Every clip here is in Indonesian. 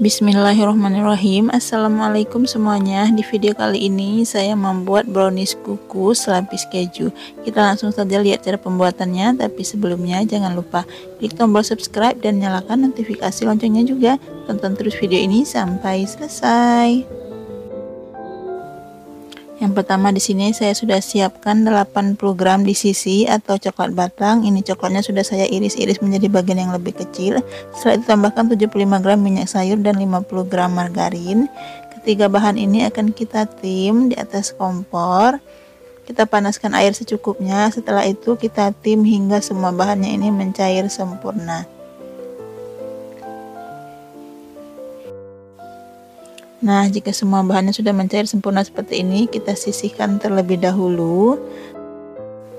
Bismillahirrahmanirrahim. Assalamualaikum semuanya. Di video kali ini saya membuat brownies kukus lapis keju. Kita langsung saja lihat cara pembuatannya. Tapi sebelumnya jangan lupa klik tombol subscribe dan nyalakan notifikasi loncengnya juga. Tonton terus video ini sampai selesai. Yang pertama di sini saya sudah siapkan 80 gram di sisi atau coklat batang. Ini coklatnya sudah saya iris-iris menjadi bagian yang lebih kecil. Setelah itu tambahkan 75 gram minyak sayur dan 50 gram margarin. Ketiga bahan ini akan kita tim di atas kompor. Kita panaskan air secukupnya. Setelah itu kita tim hingga semua bahannya ini mencair sempurna. Nah, jika semua bahannya sudah mencair sempurna seperti ini, kita sisihkan terlebih dahulu.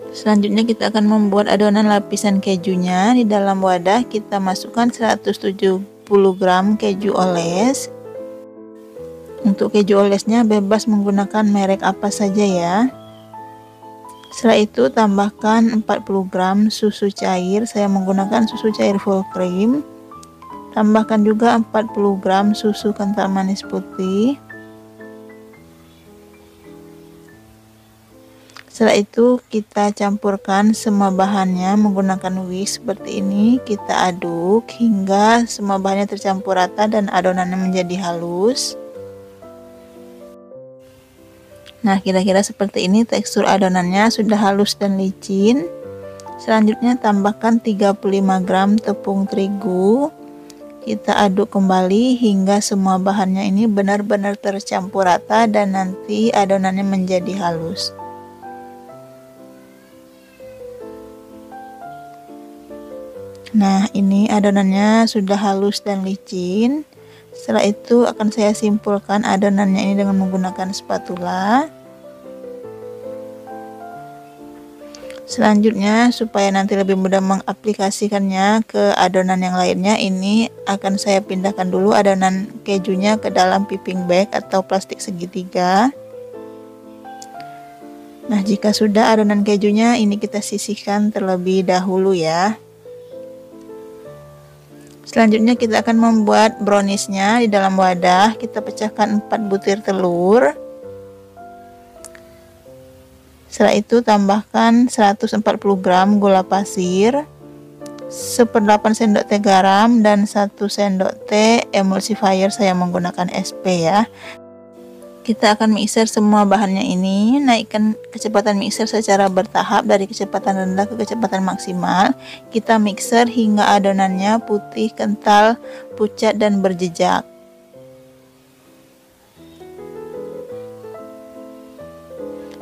Selanjutnya kita akan membuat adonan lapisan kejunya. Di dalam wadah kita masukkan 170 gram keju oles. Untuk keju olesnya bebas menggunakan merek apa saja ya. Setelah itu tambahkan 40 gram susu cair. Saya menggunakan susu cair full cream. Tambahkan juga 40 gram susu kental manis putih. Setelah itu kita campurkan semua bahannya menggunakan whisk seperti ini. Kita aduk hingga semua bahannya tercampur rata dan adonannya menjadi halus. Nah, kira-kira seperti ini tekstur adonannya, sudah halus dan licin. Selanjutnya tambahkan 35 gram tepung terigu. Kita aduk kembali hingga semua bahannya ini benar-benar tercampur rata dan nanti adonannya menjadi halus. Nah, ini adonannya sudah halus dan licin. Setelah itu akan saya simpulkan adonannya ini dengan menggunakan spatula. Selanjutnya, supaya nanti lebih mudah mengaplikasikannya ke adonan yang lainnya, ini akan saya pindahkan dulu adonan kejunya ke dalam piping bag atau plastik segitiga. Nah, jika sudah adonan kejunya, ini kita sisihkan terlebih dahulu ya. Selanjutnya kita akan membuat browniesnya. Di dalam wadah kita pecahkan 4 butir telur. Setelah itu tambahkan 140 gram gula pasir, 1/8 sendok teh garam, dan 1 sendok teh emulsifier. Saya menggunakan SP ya. Kita akan mixer semua bahannya ini. Naikkan kecepatan mixer secara bertahap dari kecepatan rendah ke kecepatan maksimal. Kita mixer hingga adonannya putih, kental, pucat, dan berjejak.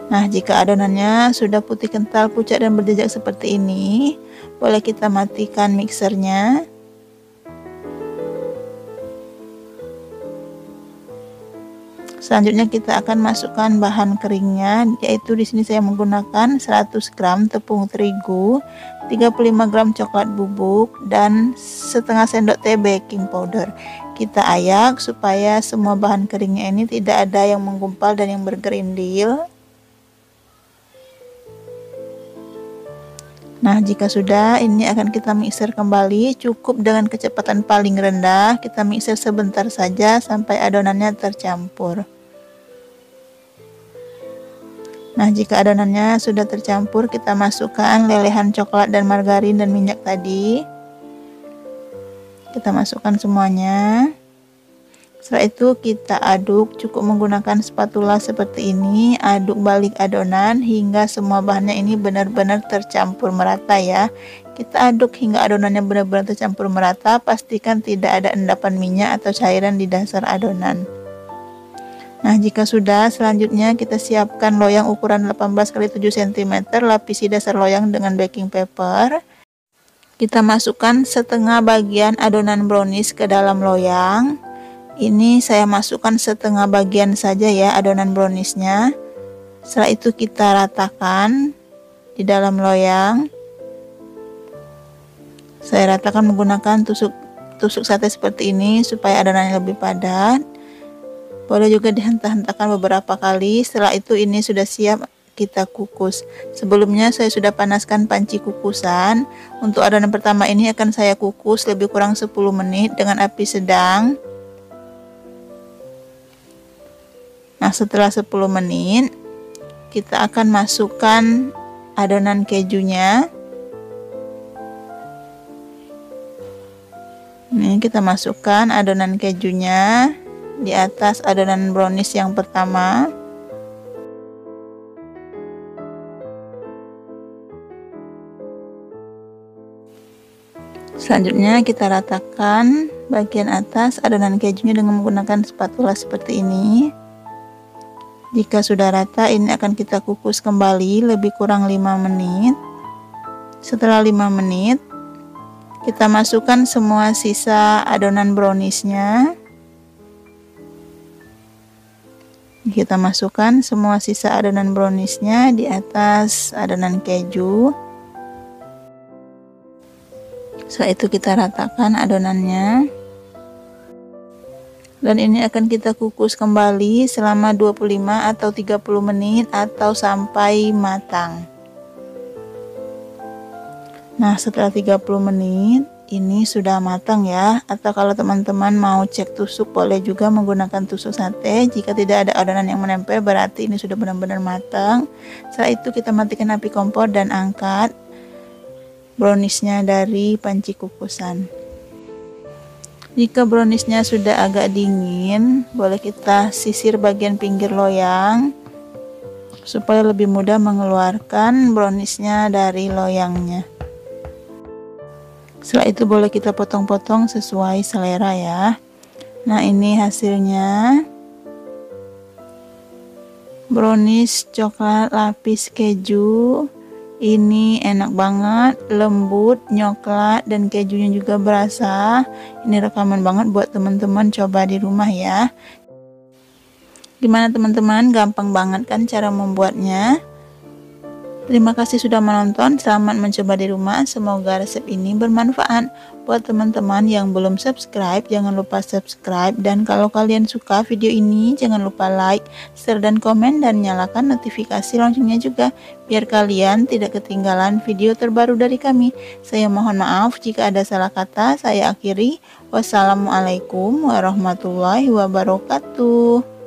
Nah, jika adonannya sudah putih, kental, pucat, dan berjejak seperti ini, boleh kita matikan mixernya. Selanjutnya kita akan masukkan bahan keringnya, yaitu di sini saya menggunakan 100 gram tepung terigu, 35 gram coklat bubuk, dan setengah sendok teh baking powder. Kita ayak supaya semua bahan keringnya ini tidak ada yang menggumpal dan yang bergerindil. Nah, jika sudah, ini akan kita mixer kembali. Cukup dengan kecepatan paling rendah. Kita mixer sebentar saja sampai adonannya tercampur. Nah, jika adonannya sudah tercampur, kita masukkan lelehan coklat dan margarin dan minyak tadi. Kita masukkan semuanya. Setelah itu kita aduk, cukup menggunakan spatula seperti ini. Aduk balik adonan hingga semua bahannya ini benar-benar tercampur merata ya. Kita aduk hingga adonannya benar-benar tercampur merata. Pastikan tidak ada endapan minyak atau cairan di dasar adonan. Nah, jika sudah, selanjutnya kita siapkan loyang ukuran 18 x 7 cm. Lapisi dasar loyang dengan baking paper. Kita masukkan setengah bagian adonan brownies ke dalam loyang. Ini saya masukkan setengah bagian saja ya adonan browniesnya. Setelah itu kita ratakan di dalam loyang. Saya ratakan menggunakan tusuk sate seperti ini supaya adonannya lebih padat. Boleh juga dihentak-hentakkan beberapa kali. Setelah itu ini sudah siap kita kukus. Sebelumnya saya sudah panaskan panci kukusan. Untuk adonan pertama ini akan saya kukus lebih kurang 10 menit dengan api sedang. Nah, setelah 10 menit kita akan masukkan adonan kejunya. Ini kita masukkan adonan kejunya di atas adonan brownies yang pertama. Selanjutnya kita ratakan bagian atas adonan kejunya dengan menggunakan spatula seperti ini. Jika sudah rata, ini akan kita kukus kembali lebih kurang 5 menit. Setelah 5 menit, kita masukkan semua sisa adonan browniesnya. Kita masukkan semua sisa adonan browniesnya di atas adonan keju. Setelah itu kita ratakan adonannya. Dan ini akan kita kukus kembali selama 25 atau 30 menit atau sampai matang. Nah, setelah 30 menit ini sudah matang ya. Atau kalau teman-teman mau cek tusuk, boleh juga menggunakan tusuk sate. Jika tidak ada adonan yang menempel, berarti ini sudah benar-benar matang. Setelah itu kita matikan api kompor dan angkat browniesnya dari panci kukusan. Jika browniesnya sudah agak dingin, boleh kita sisir bagian pinggir loyang supaya lebih mudah mengeluarkan browniesnya dari loyangnya. Setelah itu boleh kita potong-potong sesuai selera ya. Nah, ini hasilnya. Brownies coklat lapis keju. Ini enak banget, lembut, coklat, dan kejunya juga berasa. Ini rekaman banget buat teman-teman coba di rumah ya. Gimana teman-teman? Gampang banget kan cara membuatnya? Terima kasih sudah menonton, selamat mencoba di rumah, semoga resep ini bermanfaat. Buat teman-teman yang belum subscribe, jangan lupa subscribe, dan kalau kalian suka video ini, jangan lupa like, share, dan komen, dan nyalakan notifikasi loncengnya juga, biar kalian tidak ketinggalan video terbaru dari kami. Saya mohon maaf jika ada salah kata, saya akhiri. Wassalamualaikum warahmatullahi wabarakatuh.